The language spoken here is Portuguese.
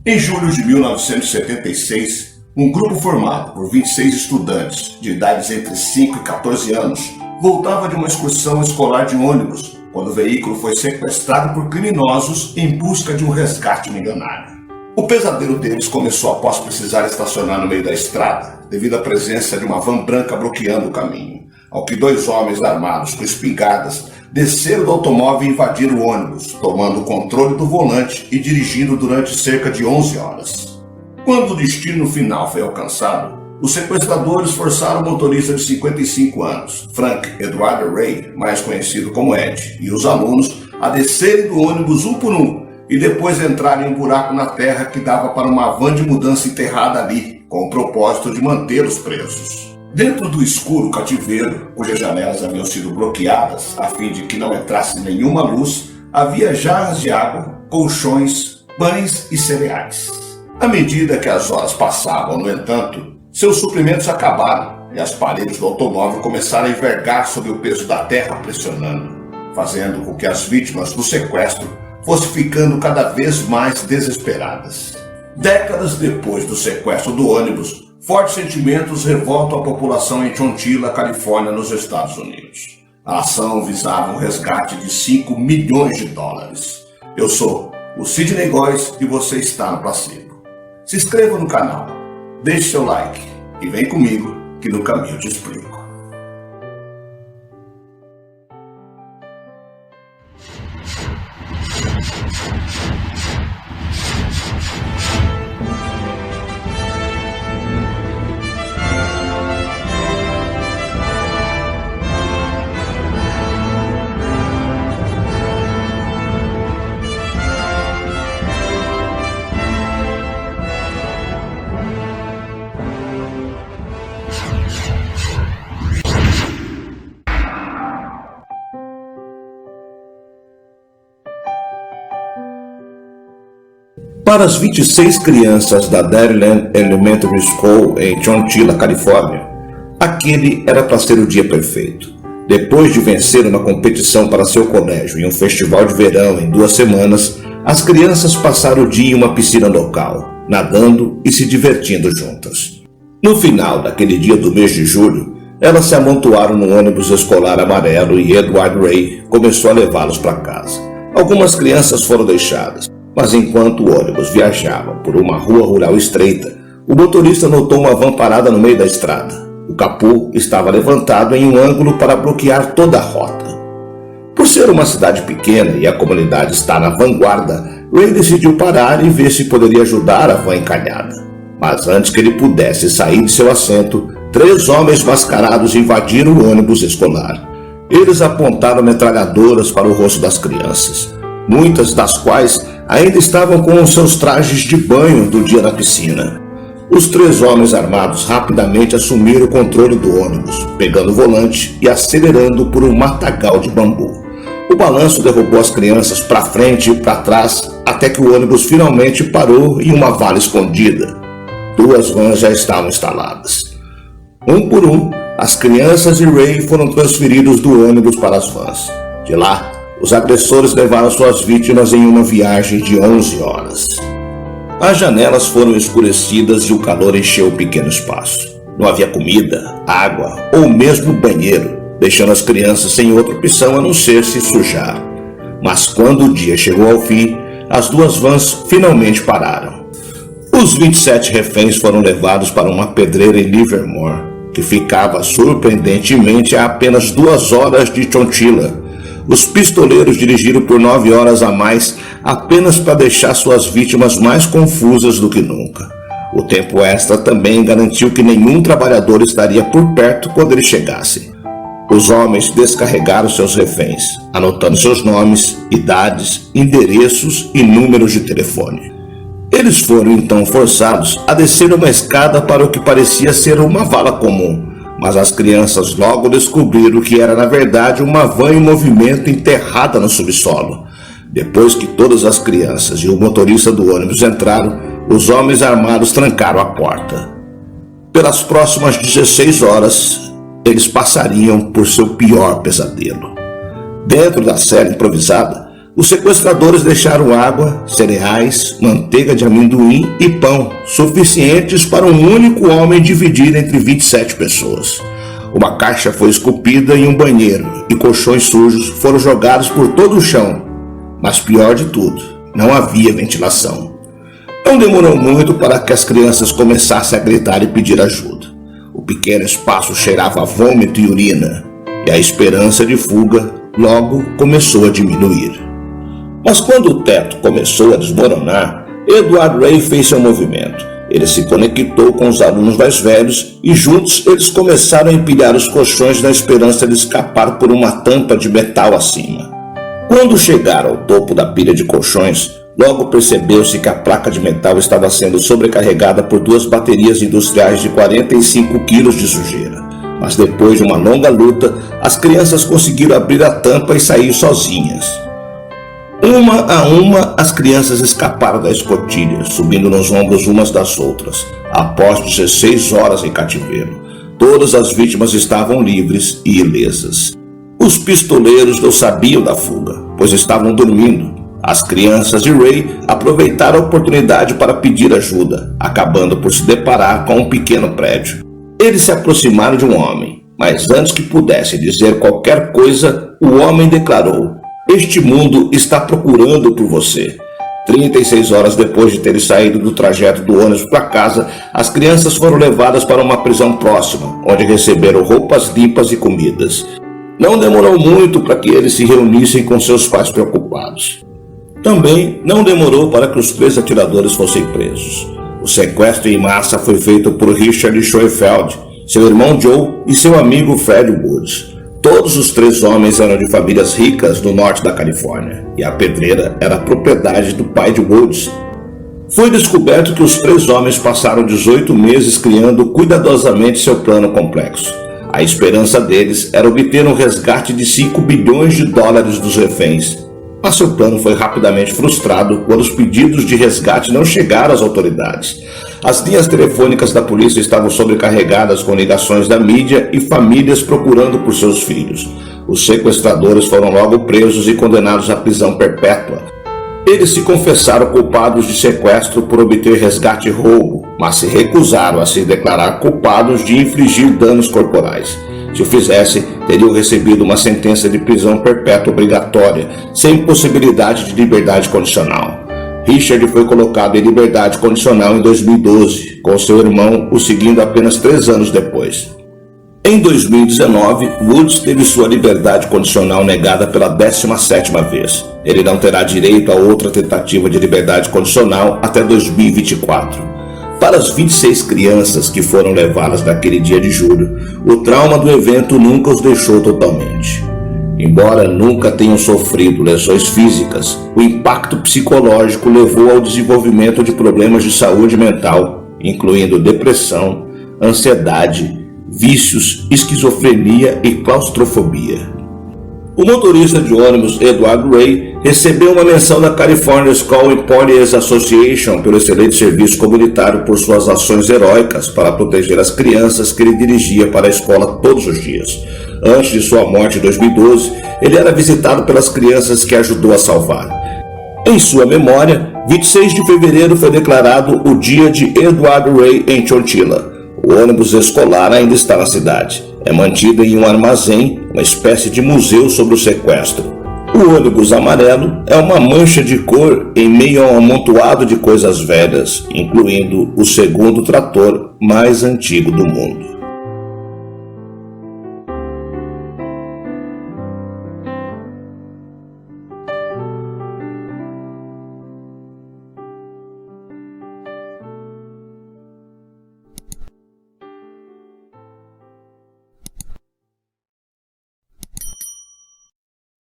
Em julho de 1976, um grupo formado por 26 estudantes de idades entre 5 e 14 anos voltava de uma excursão escolar de ônibus, quando o veículo foi sequestrado por criminosos em busca de um resgate milionário. O pesadelo deles começou após precisar estacionar no meio da estrada, devido à presença de uma van branca bloqueando o caminho, ao que dois homens armados com espingardas desceram do automóvel e invadiram o ônibus, tomando o controle do volante e dirigindo durante cerca de 11 horas. Quando o destino final foi alcançado, os sequestradores forçaram o motorista de 55 anos, Frank Edward Ray, mais conhecido como Ed, e os alunos a descerem do ônibus um por um e depois entrarem em um buraco na terra que dava para uma van de mudança enterrada ali, com o propósito de mantê-los presos. Dentro do escuro cativeiro, cujas janelas haviam sido bloqueadas a fim de que não entrasse nenhuma luz, havia jarras de água, colchões, pães e cereais. À medida que as horas passavam, no entanto, seus suprimentos acabaram e as paredes do automóvel começaram a envergar sob o peso da terra pressionando, fazendo com que as vítimas do sequestro fossem ficando cada vez mais desesperadas. Décadas depois do sequestro do ônibus, fortes sentimentos revoltam a população em Chonchilla, Califórnia, nos Estados Unidos. A ação visava um resgate de 5 milhões de dólares. Eu sou o Sidney Góes e você está no Placebo. Se inscreva no canal, deixe seu like e vem comigo que no caminho eu te explico. Para as 26 crianças da Dairyland Elementary School em Chonchilla, Califórnia, aquele era para ser o dia perfeito. Depois de vencer uma competição para seu colégio e um festival de verão em 2 semanas, as crianças passaram o dia em uma piscina local, nadando e se divertindo juntas. No final daquele dia do mês de julho, elas se amontoaram no ônibus escolar amarelo e Edward Ray começou a levá-los para casa. Algumas crianças foram deixadas, mas enquanto o ônibus viajava por uma rua rural estreita, o motorista notou uma van parada no meio da estrada. O capô estava levantado em um ângulo para bloquear toda a rota. Por ser uma cidade pequena e a comunidade estar na vanguarda, Ray decidiu parar e ver se poderia ajudar a van encalhada. Mas antes que ele pudesse sair de seu assento, 3 homens mascarados invadiram o ônibus escolar. Eles apontaram metralhadoras para o rosto das crianças, muitas das quais ainda estavam com os seus trajes de banho do dia na piscina. Os 3 homens armados rapidamente assumiram o controle do ônibus, pegando o volante e acelerando por um matagal de bambu. O balanço derrubou as crianças para frente e para trás, até que o ônibus finalmente parou em uma vala escondida. 2 vans já estavam instaladas. Um por um, as crianças e Ray foram transferidos do ônibus para as vans. De lá, os agressores levaram suas vítimas em uma viagem de 11 horas. As janelas foram escurecidas e o calor encheu o pequeno espaço. Não havia comida, água ou mesmo banheiro, deixando as crianças sem outra opção a não ser se sujar. Mas quando o dia chegou ao fim, as 2 vans finalmente pararam. Os 27 reféns foram levados para uma pedreira em Livermore, que ficava surpreendentemente a apenas 2 horas de Chonchilla. Os pistoleiros dirigiram por 9 horas a mais apenas para deixar suas vítimas mais confusas do que nunca. O tempo extra também garantiu que nenhum trabalhador estaria por perto quando eles chegassem. Os homens descarregaram seus reféns, anotando seus nomes, idades, endereços e números de telefone. Eles foram então forçados a descer uma escada para o que parecia ser uma vala comum, mas as crianças logo descobriram que era na verdade uma van em movimento enterrada no subsolo. Depois que todas as crianças e o motorista do ônibus entraram, os homens armados trancaram a porta. Pelas próximas 16 horas, eles passariam por seu pior pesadelo. Dentro da cela improvisada, Os sequestradores deixaram água, cereais, manteiga de amendoim e pão, suficientes para um único homem dividir entre 27 pessoas. Uma caixa foi esculpida em um banheiro e colchões sujos foram jogados por todo o chão. Mas pior de tudo, não havia ventilação. Não demorou muito para que as crianças começassem a gritar e pedir ajuda. O pequeno espaço cheirava a vômito e urina, e a esperança de fuga logo começou a diminuir. Mas quando o teto começou a desmoronar, Edward Ray fez seu movimento. Ele se conectou com os alunos mais velhos e juntos eles começaram a empilhar os colchões na esperança de escapar por uma tampa de metal acima. Quando chegaram ao topo da pilha de colchões, logo percebeu-se que a placa de metal estava sendo sobrecarregada por 2 baterias industriais de 45 quilos de sujeira. Mas depois de uma longa luta, as crianças conseguiram abrir a tampa e sair sozinhas. Uma a uma, as crianças escaparam da escotilha, subindo nos ombros umas das outras. Após 16 horas em cativeiro, todas as vítimas estavam livres e ilesas. Os pistoleiros não sabiam da fuga, pois estavam dormindo. As crianças de Ray aproveitaram a oportunidade para pedir ajuda, acabando por se deparar com um pequeno prédio. Eles se aproximaram de um homem, mas antes que pudesse dizer qualquer coisa, o homem declarou: "Este mundo está procurando por você." 36 horas depois de terem saído do trajeto do ônibus para casa, as crianças foram levadas para uma prisão próxima, onde receberam roupas limpas e comidas. Não demorou muito para que eles se reunissem com seus pais preocupados. Também não demorou para que os 3 atiradores fossem presos. O sequestro em massa foi feito por Richard Schoenfeld, seu irmão Joe e seu amigo Fred Woods. Todos os 3 homens eram de famílias ricas do norte da Califórnia, e a pedreira era propriedade do pai de Woods. Foi descoberto que os 3 homens passaram 18 meses criando cuidadosamente seu plano complexo. A esperança deles era obter um resgate de 5 bilhões de dólares dos reféns. Mas seu plano foi rapidamente frustrado quando os pedidos de resgate não chegaram às autoridades. As linhas telefônicas da polícia estavam sobrecarregadas com ligações da mídia e famílias procurando por seus filhos. Os sequestradores foram logo presos e condenados à prisão perpétua. Eles se confessaram culpados de sequestro por obter resgate e roubo, mas se recusaram a se declarar culpados de infligir danos corporais. Se o fizessem, teriam recebido uma sentença de prisão perpétua obrigatória, sem possibilidade de liberdade condicional. Richard foi colocado em liberdade condicional em 2012, com seu irmão o seguindo apenas 3 anos depois. Em 2019, Woods teve sua liberdade condicional negada pela 17ª vez. Ele não terá direito a outra tentativa de liberdade condicional até 2024. Para as 26 crianças que foram levadas naquele dia de julho, o trauma do evento nunca os deixou totalmente. Embora nunca tenham sofrido lesões físicas, o impacto psicológico levou ao desenvolvimento de problemas de saúde mental, incluindo depressão, ansiedade, vícios, esquizofrenia e claustrofobia. O motorista de ônibus Edward Ray recebeu uma menção da California School Employees Association pelo excelente serviço comunitário por suas ações heróicas para proteger as crianças que ele dirigia para a escola todos os dias. Antes de sua morte em 2012, ele era visitado pelas crianças que ajudou a salvar. Em sua memória, 26 de fevereiro foi declarado o dia de Edward Ray em Chonchilla. O ônibus escolar ainda está na cidade. É mantido em um armazém, uma espécie de museu sobre o sequestro. O ônibus amarelo é uma mancha de cor em meio a um amontoado de coisas velhas, incluindo o segundo trator mais antigo do mundo.